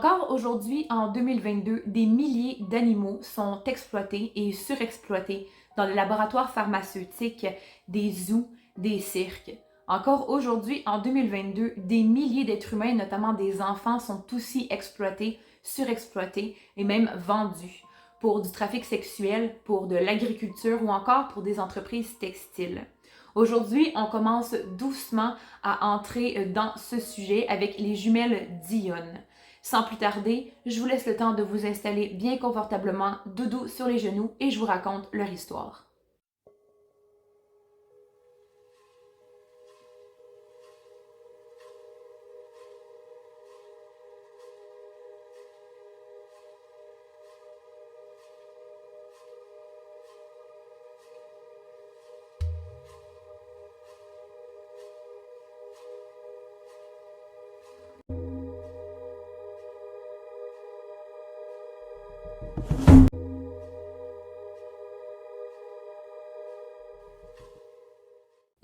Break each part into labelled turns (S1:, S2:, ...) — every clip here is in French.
S1: Encore aujourd'hui, en 2022, des milliers d'animaux sont exploités et surexploités dans les laboratoires pharmaceutiques, des zoos, des cirques. Encore aujourd'hui, en 2022, des milliers d'êtres humains, notamment des enfants, sont aussi exploités, surexploités et même vendus pour du trafic sexuel, pour de l'agriculture ou encore pour des entreprises textiles. Aujourd'hui, on commence doucement à entrer dans ce sujet avec les jumelles Dionne. Sans plus tarder, je vous laisse le temps de vous installer bien confortablement, doudou sur les genoux, et je vous raconte leur histoire.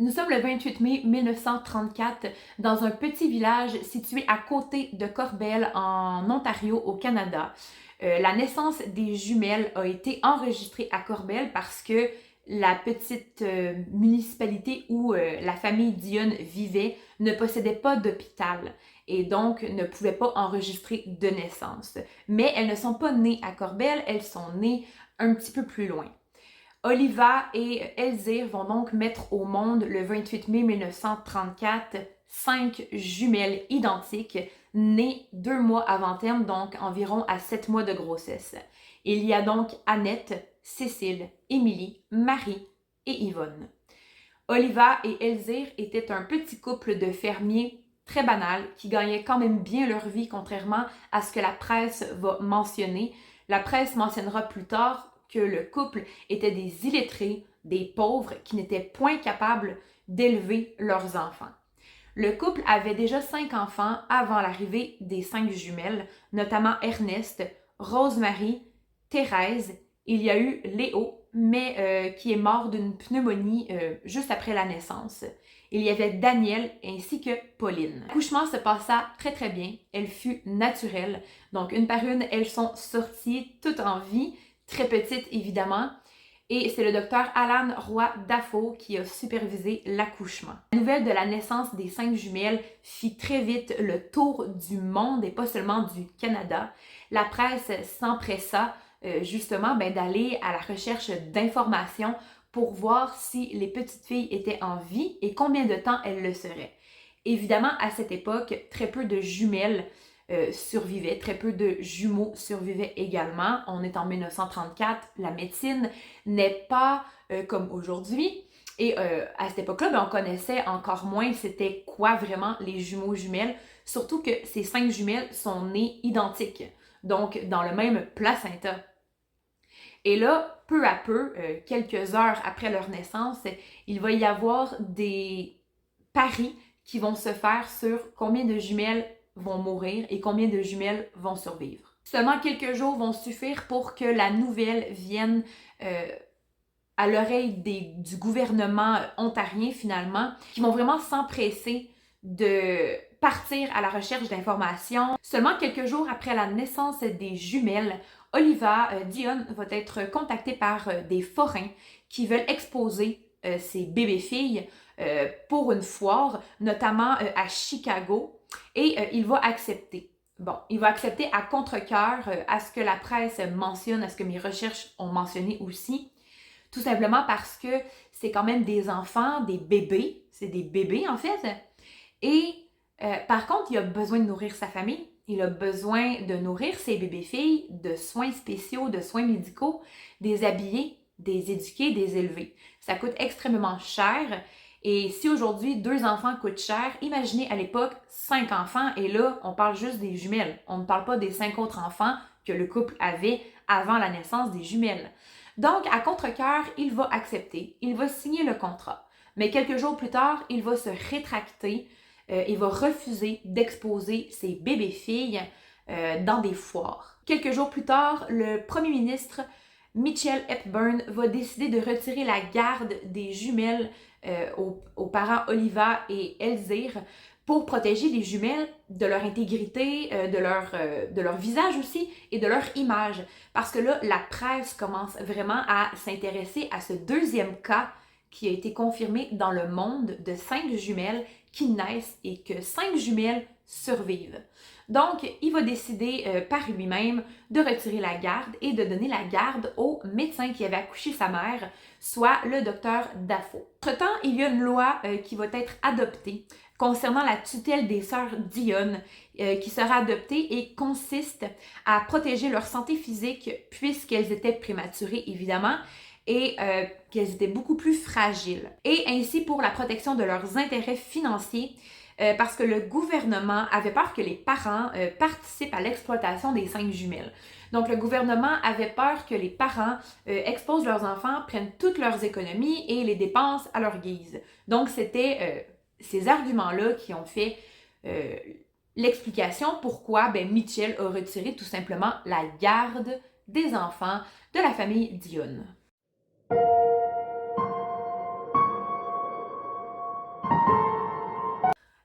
S1: Nous sommes le 28 mai 1934 dans un petit village situé à côté de Corbel en Ontario au Canada. La naissance des jumelles a été enregistrée à Corbel parce que la petite municipalité où la famille Dionne vivait ne possédait pas d'hôpital et donc ne pouvait pas enregistrer de naissance. Mais elles ne sont pas nées à Corbel, elles sont nées un petit peu plus loin. Oliva et Elzire vont donc mettre au monde le 28 mai 1934 5 jumelles identiques nées 2 mois avant terme, donc environ à 7 mois de grossesse. Il y a donc Annette, Cécile, Émilie, Marie et Yvonne. Oliva et Elzire étaient un petit couple de fermiers très banal qui gagnaient quand même bien leur vie contrairement à ce que la presse va mentionner. La presse mentionnera plus tard que le couple était des illettrés, des pauvres qui n'étaient point capables d'élever leurs enfants. Le couple avait déjà 5 enfants avant l'arrivée des 5 jumelles, notamment Ernest, Rosemary, Thérèse. Il y a eu Léo, mais qui est mort d'une pneumonie juste après la naissance. Il y avait Daniel ainsi que Pauline. L'accouchement se passa très très bien. Elle fut naturelle. Donc une par une, elles sont sorties toutes en vie, très petites évidemment. Et c'est le docteur Alan Roy Dafoe qui a supervisé l'accouchement. La nouvelle de la naissance des 5 jumelles fit très vite le tour du monde et pas seulement du Canada. La presse s'empressa justement d'aller à la recherche d'informations pour voir si les petites filles étaient en vie et combien de temps elles le seraient. Évidemment, à cette époque, très peu de jumelles survivaient, très peu de jumeaux survivaient également. On est en 1934, la médecine n'est pas comme aujourd'hui. Et à cette époque-là, on connaissait encore moins c'était quoi vraiment les jumeaux jumelles, surtout que ces 5 jumelles sont nées identiques, donc dans le même placenta. Et là, peu à peu, quelques heures après leur naissance, il va y avoir des paris qui vont se faire sur combien de jumelles vont mourir et combien de jumelles vont survivre. Seulement quelques jours vont suffire pour que la nouvelle vienne à l'oreille du gouvernement ontarien finalement, qui vont vraiment s'empresser de partir à la recherche d'informations. Seulement quelques jours après la naissance des jumelles, Oliva Dionne va être contactée par des forains qui veulent exposer ses bébés-filles pour une foire, notamment à Chicago, et il va accepter. Bon, il va accepter à contre-cœur à ce que la presse mentionne, à ce que mes recherches ont mentionné aussi, tout simplement parce que c'est quand même des enfants, des bébés, c'est des bébés en fait, et par contre, il a besoin de nourrir sa famille, il a besoin de nourrir ses bébés-filles, de soins spéciaux, de soins médicaux, des habiller, des éduquer, des élever. Ça coûte extrêmement cher. Et si aujourd'hui 2 enfants coûtent cher, imaginez à l'époque 5 enfants et là on parle juste des jumelles. On ne parle pas des 5 autres enfants que le couple avait avant la naissance des jumelles. Donc à contre-cœur, il va accepter, il va signer le contrat. Mais quelques jours plus tard, il va se rétracter, il va refuser d'exposer ses bébés-filles dans des foires. Quelques jours plus tard, le premier ministre Mitchell Hepburn va décider de retirer la garde des jumelles aux parents Oliva et Elzire pour protéger les jumelles de leur intégrité, de leur visage aussi et de leur image. Parce que là, la presse commence vraiment à s'intéresser à ce deuxième cas qui a été confirmé dans le monde de 5 jumelles qui naissent et que 5 jumelles survivent. Donc, il va décider par lui-même de retirer la garde et de donner la garde au médecin qui avait accouché sa mère, soit le docteur Dafoe. Entre-temps, il y a une loi qui va être adoptée concernant la tutelle des sœurs Dionne, qui sera adoptée et consiste à protéger leur santé physique puisqu'elles étaient prématurées, évidemment, et qu'elles étaient beaucoup plus fragiles. Et ainsi pour la protection de leurs intérêts financiers, parce que le gouvernement avait peur que les parents participent à l'exploitation des 5 jumelles. Donc, le gouvernement avait peur que les parents exposent leurs enfants, prennent toutes leurs économies et les dépensent à leur guise. Donc, c'était ces arguments-là qui ont fait l'explication pourquoi Mitchell a retiré tout simplement la garde des enfants de la famille Dionne.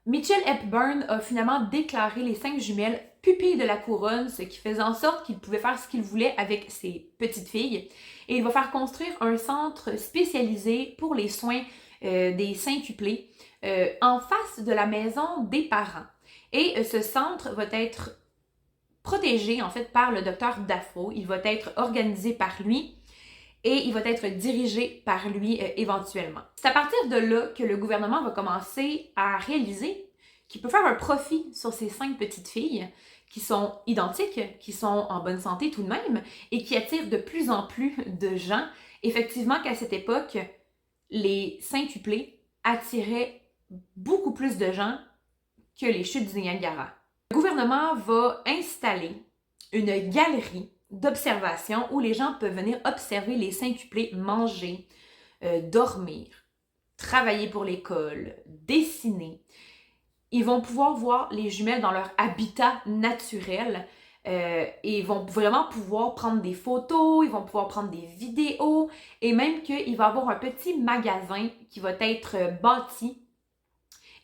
S1: Mitchell Hepburn a finalement déclaré les 5 jumelles pupilles de la couronne, ce qui faisait en sorte qu'il pouvait faire ce qu'il voulait avec ses petites filles. Et il va faire construire un centre spécialisé pour les soins des quintuplés en face de la maison des parents. Et ce centre va être protégé en fait par le docteur Dafoe. Il va être organisé par lui et il va être dirigé par lui éventuellement. C'est à partir de là que le gouvernement va commencer à réaliser qu'il peut faire un profit sur ces 5 petites filles qui sont identiques, qui sont en bonne santé tout de même et qui attirent de plus en plus de gens. Effectivement qu'à cette époque, les quintuplés attiraient beaucoup plus de gens que les chutes du Niagara. Le gouvernement va installer une galerie d'observation où les gens peuvent venir observer les quintuplés manger, dormir, travailler pour l'école, dessiner. Ils vont pouvoir voir les jumelles dans leur habitat naturel et ils vont vraiment pouvoir prendre des photos, ils vont pouvoir prendre des vidéos et même qu'il va y avoir un petit magasin qui va être bâti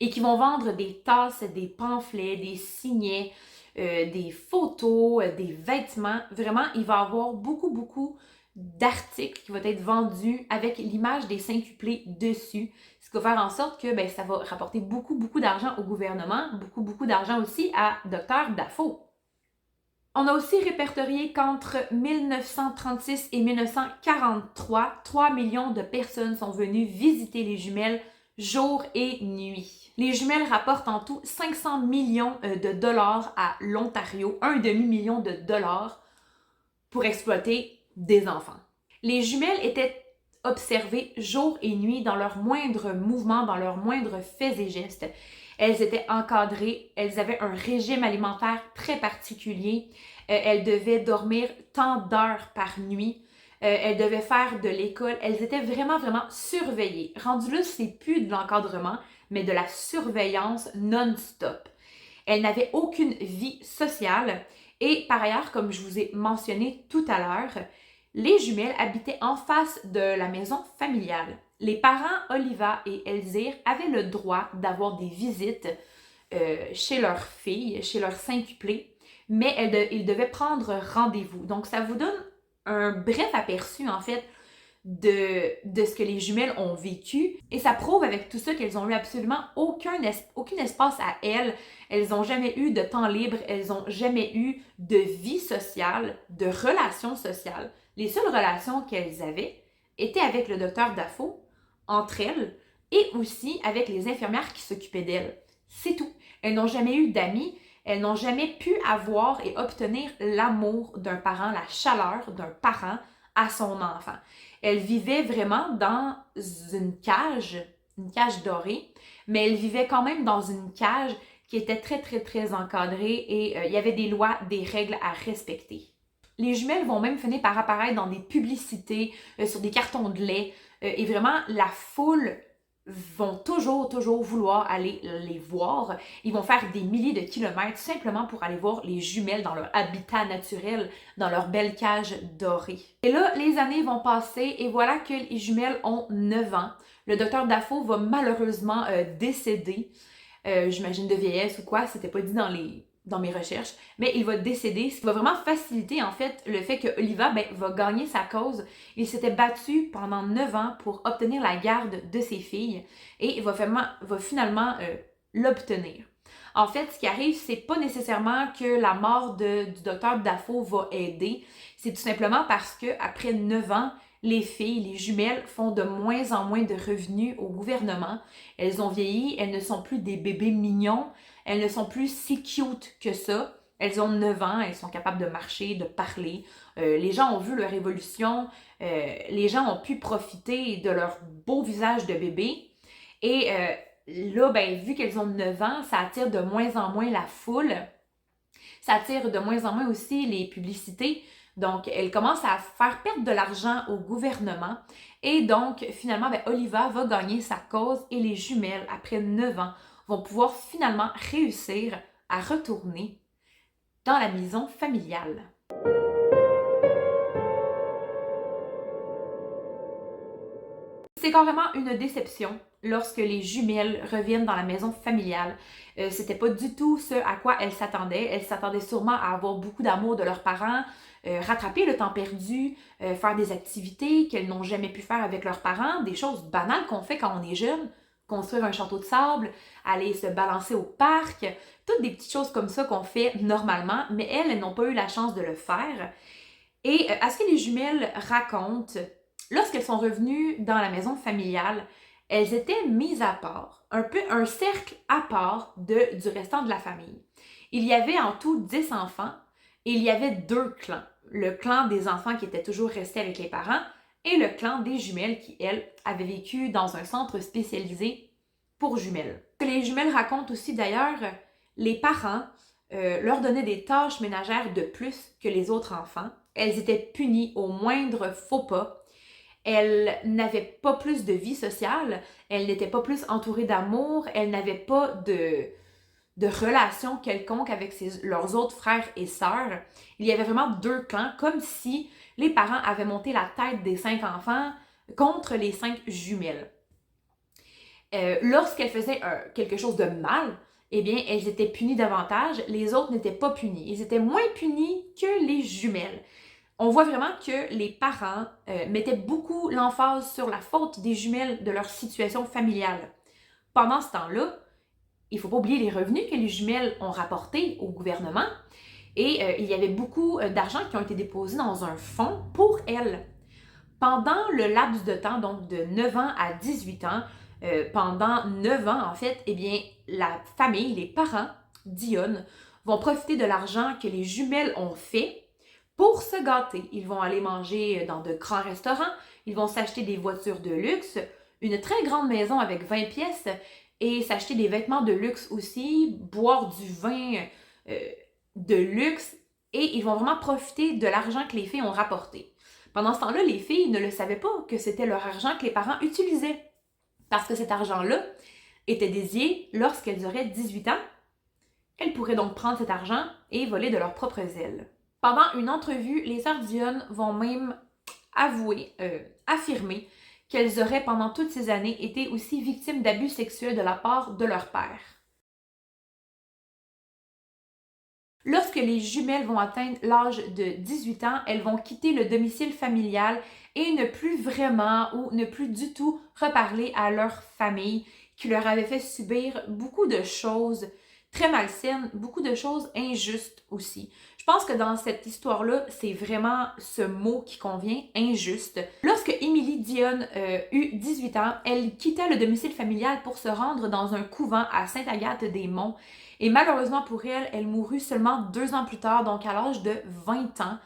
S1: et qui vont vendre des tasses, des pamphlets, des signets, des photos, des vêtements. Vraiment, il va y avoir beaucoup d'articles qui vont être vendus avec l'image des quintuplés dessus. Ce qui va faire en sorte que ça va rapporter beaucoup d'argent au gouvernement, beaucoup d'argent aussi à Dr. Dafoe. On a aussi répertorié qu'entre 1936 et 1943, 3 millions de personnes sont venues visiter les jumelles jour et nuit. Les jumelles rapportent en tout 500 millions de dollars à l'Ontario, un demi-million de dollars pour exploiter des enfants. Les jumelles étaient observées jour et nuit dans leurs moindres mouvements, dans leurs moindres faits et gestes. Elles étaient encadrées, elles avaient un régime alimentaire très particulier, elles devaient dormir tant d'heures par nuit. Elles devaient faire de l'école. Elles étaient vraiment surveillées. Rendu là, c'est plus de l'encadrement, mais de la surveillance non-stop. Elles n'avaient aucune vie sociale. Et par ailleurs, comme je vous ai mentionné tout à l'heure, les jumelles habitaient en face de la maison familiale. Les parents, Oliva et Elzire, avaient le droit d'avoir des visites chez leurs filles, chez leurs quintuplés, mais ils devaient prendre rendez-vous. Donc, ça vous donne un bref aperçu, en fait, de ce que les jumelles ont vécu. Et ça prouve avec tout ça qu'elles ont eu absolument aucun espace à elles. Elles n'ont jamais eu de temps libre, elles n'ont jamais eu de vie sociale, de relations sociales. Les seules relations qu'elles avaient étaient avec le docteur Dafoe, entre elles, et aussi avec les infirmières qui s'occupaient d'elles. C'est tout. Elles n'ont jamais eu d'amis. Elles n'ont jamais pu avoir et obtenir l'amour d'un parent, la chaleur d'un parent à son enfant. Elles vivaient vraiment dans une cage dorée, mais elles vivaient quand même dans une cage qui était très encadrée et il y avait des lois, des règles à respecter. Les jumelles vont même finir par apparaître dans des publicités, sur des cartons de lait et vraiment la foule vont toujours vouloir aller les voir. Ils vont faire des milliers de kilomètres simplement pour aller voir les jumelles dans leur habitat naturel, dans leur belle cage dorée. Et là, les années vont passer et voilà que les jumelles ont 9 ans. Le docteur Dafoe va malheureusement décéder. j'imagine de vieillesse ou quoi, c'était pas dit dans mes recherches, mais il va décéder, ce qui va vraiment faciliter en fait le fait que Oliva va gagner sa cause. Il s'était battu pendant 9 ans pour obtenir la garde de ses filles et il va finalement l'obtenir. En fait, ce qui arrive, c'est pas nécessairement que la mort du docteur Dafoe va aider, c'est tout simplement parce que après 9 ans, les filles, les jumelles, font de moins en moins de revenus au gouvernement. Elles ont vieilli, elles ne sont plus des bébés mignons, elles ne sont plus si cute que ça. Elles ont 9 ans, elles sont capables de marcher, de parler. Les gens ont vu leur évolution, les gens ont pu profiter de leur beau visage de bébé. Et là, vu qu'elles ont 9 ans, ça attire de moins en moins la foule. Ça attire de moins en moins aussi les publicités. Donc, elles commencent à faire perdre de l'argent au gouvernement. Et donc, finalement, Oliva va gagner sa cause et les jumelles, après 9 ans, vont pouvoir finalement réussir à retourner dans la maison familiale. C'est carrément une déception lorsque les jumelles reviennent dans la maison familiale. C'était pas du tout ce à quoi elles s'attendaient. Elles s'attendaient sûrement à avoir beaucoup d'amour de leurs parents, rattraper le temps perdu, faire des activités qu'elles n'ont jamais pu faire avec leurs parents, des choses banales qu'on fait quand on est jeune, construire un château de sable, aller se balancer au parc, toutes des petites choses comme ça qu'on fait normalement, mais elles n'ont pas eu la chance de le faire. Et à ce que les jumelles racontent, lorsqu'elles sont revenues dans la maison familiale, elles étaient mises à part, un peu un cercle à part du restant de la famille. Il y avait en tout 10 enfants et il y avait 2 clans. Le clan des enfants qui étaient toujours restés avec les parents et le clan des jumelles qui, elles, avaient vécu dans un centre spécialisé pour jumelles. Ce que les jumelles racontent aussi d'ailleurs, les parents leur donnaient des tâches ménagères de plus que les autres enfants. Elles étaient punies au moindre faux pas. Elles n'avaient pas plus de vie sociale, elles n'étaient pas plus entourées d'amour, elles n'avaient pas de relation quelconque avec leurs autres frères et sœurs. Il y avait vraiment 2 clans, comme si les parents avaient monté la tête des 5 enfants contre les 5 jumelles. Lorsqu'elles faisaient quelque chose de mal, eh bien, elles étaient punies davantage, les autres n'étaient pas punis. Ils étaient moins punis que les jumelles. On voit vraiment que les parents mettaient beaucoup l'emphase sur la faute des jumelles de leur situation familiale. Pendant ce temps-là, il ne faut pas oublier les revenus que les jumelles ont rapportés au gouvernement et il y avait beaucoup d'argent qui ont été déposés dans un fonds pour elles. Pendant le laps de temps, donc de 9 ans à 18 ans, pendant 9 ans en fait, eh bien, la famille, les parents d'Ionne vont profiter de l'argent que les jumelles ont fait pour se gâter. Ils vont aller manger dans de grands restaurants, ils vont s'acheter des voitures de luxe, une très grande maison avec 20 pièces et s'acheter des vêtements de luxe aussi, boire du vin de luxe et ils vont vraiment profiter de l'argent que les filles ont rapporté. Pendant ce temps-là, les filles ne le savaient pas que c'était leur argent que les parents utilisaient parce que cet argent-là était dédié lorsqu'elles auraient 18 ans. Elles pourraient donc prendre cet argent et voler de leurs propres ailes. Pendant une entrevue, les sœurs d'Ionne vont même affirmer qu'elles auraient pendant toutes ces années été aussi victimes d'abus sexuels de la part de leur père. Lorsque les jumelles vont atteindre l'âge de 18 ans, elles vont quitter le domicile familial et ne plus vraiment ou ne plus du tout reparler à leur famille qui leur avait fait subir beaucoup de choses très malsaines, beaucoup de choses injustes aussi. Je pense que dans cette histoire-là, c'est vraiment ce mot qui convient, injuste. Lorsque Émilie Dionne eut 18 ans, elle quitta le domicile familial pour se rendre dans un couvent à Sainte-Agathe-des-Monts. Et malheureusement pour elle, elle mourut seulement 2 ans plus tard, donc à l'âge de 20 ans,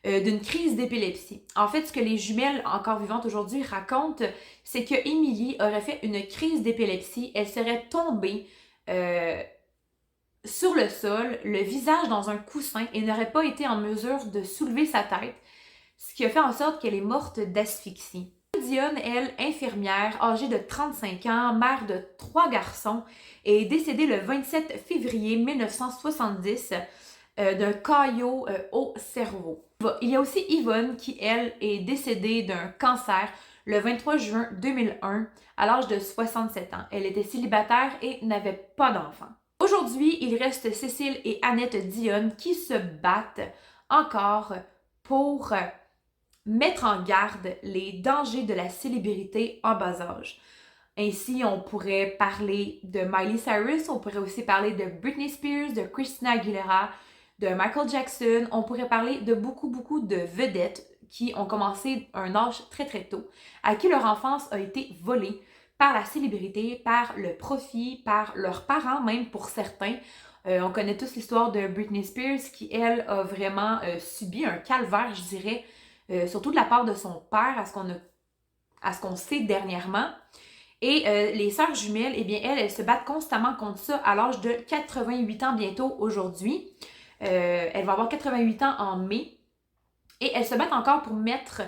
S1: d'une crise d'épilepsie. En fait, ce que les jumelles encore vivantes aujourd'hui racontent, c'est que Émilie aurait fait une crise d'épilepsie. Elle serait tombée sur le sol, le visage dans un coussin et n'aurait pas été en mesure de soulever sa tête, ce qui a fait en sorte qu'elle est morte d'asphyxie. Dionne, elle, infirmière, âgée de 35 ans, mère de 3 garçons, est décédée le 27 février 1970 d'un caillot au cerveau. Il y a aussi Yvonne qui, elle, est décédée d'un cancer le 23 juin 2001 à l'âge de 67 ans. Elle était célibataire et n'avait pas d'enfant. Aujourd'hui, il reste Cécile et Annette Dionne qui se battent encore pour mettre en garde les dangers de la célébrité en bas âge. Ainsi, on pourrait parler de Miley Cyrus, on pourrait aussi parler de Britney Spears, de Christina Aguilera, de Michael Jackson. On pourrait parler de beaucoup de vedettes qui ont commencé à un âge très tôt, à qui leur enfance a été volée par la célébrité, par le profit, par leurs parents même pour certains. On connaît tous l'histoire de Britney Spears qui, elle, a vraiment subi un calvaire, je dirais, surtout de la part de son père, à ce qu'on sait dernièrement. Et les sœurs jumelles, eh bien, elles se battent constamment contre ça à l'âge de 88 ans bientôt aujourd'hui. Elle va avoir 88 ans en mai. Et elles se battent encore pour mettre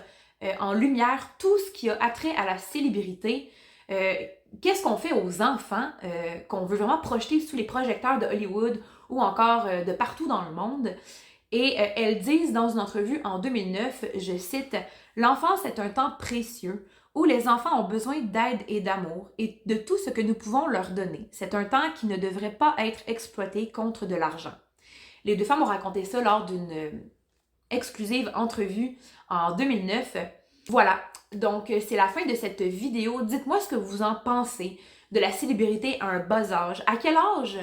S1: en lumière tout ce qui a attrait à la célébrité. Qu'est-ce qu'on fait aux enfants qu'on veut vraiment projeter sous les projecteurs de Hollywood ou encore de partout dans le monde. Et elles disent dans une entrevue en 2009, je cite, « L'enfance est un temps précieux où les enfants ont besoin d'aide et d'amour et de tout ce que nous pouvons leur donner. C'est un temps qui ne devrait pas être exploité contre de l'argent. » Les deux femmes ont raconté ça lors d'une exclusive entrevue en 2009. Voilà, donc c'est la fin de cette vidéo. Dites-moi ce que vous en pensez de la célébrité à un bas âge. À quel âge,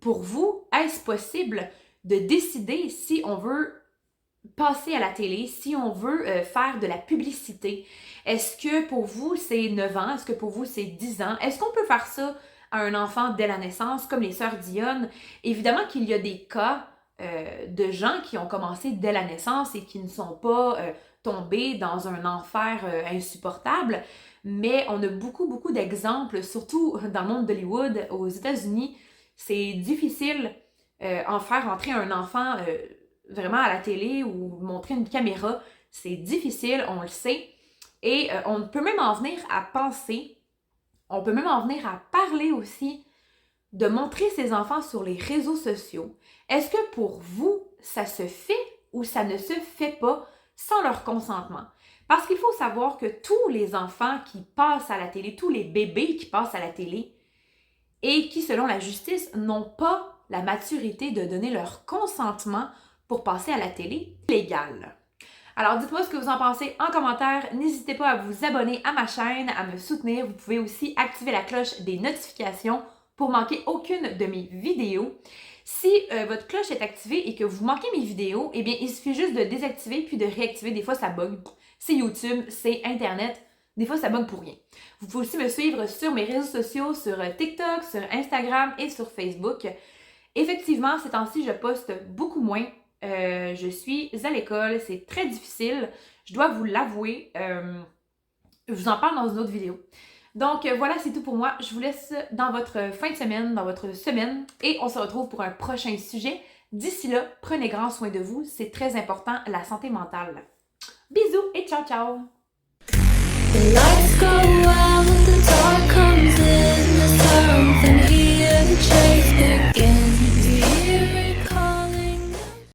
S1: pour vous, est-ce possible de décider si on veut passer à la télé, si on veut faire de la publicité? Est-ce que pour vous, c'est 9 ans? Est-ce que pour vous, c'est 10 ans? Est-ce qu'on peut faire ça à un enfant dès la naissance, comme les sœurs Dionne? Évidemment qu'il y a des cas de gens qui ont commencé dès la naissance et qui ne sont pas tombés dans un enfer insupportable, mais on a beaucoup d'exemples, surtout dans le monde d'Hollywood, aux États-Unis. C'est difficile en faire entrer un enfant vraiment à la télé ou montrer une caméra. C'est difficile, on le sait. Et on peut même en venir à penser, on peut même en venir à parler aussi de montrer ses enfants sur les réseaux sociaux. Est-ce que pour vous, ça se fait ou ça ne se fait pas sans leur consentement? Parce qu'il faut savoir que tous les enfants qui passent à la télé, tous les bébés qui passent à la télé et qui, selon la justice, n'ont pas la maturité de donner leur consentement pour passer à la télé légale. Alors, dites-moi ce que vous en pensez en commentaire. N'hésitez pas à vous abonner à ma chaîne, à me soutenir. Vous pouvez aussi activer la cloche des notifications pour manquer aucune de mes vidéos. Si votre cloche est activée et que vous manquez mes vidéos, eh bien, il suffit juste de désactiver puis de réactiver. Des fois, ça bug. C'est YouTube, c'est Internet. Des fois, ça bug pour rien. Vous pouvez aussi me suivre sur mes réseaux sociaux, sur TikTok, sur Instagram et sur Facebook. Effectivement, ces temps-ci, je poste beaucoup moins. Je suis à l'école, c'est très difficile. Je dois vous l'avouer. Je vous en parle dans une autre vidéo. Donc voilà, c'est tout pour moi. Je vous laisse dans votre fin de semaine, dans votre semaine, et on se retrouve pour un prochain sujet. D'ici là, prenez grand soin de vous. C'est très important, la santé mentale. Bisous et ciao ciao! The lights go out.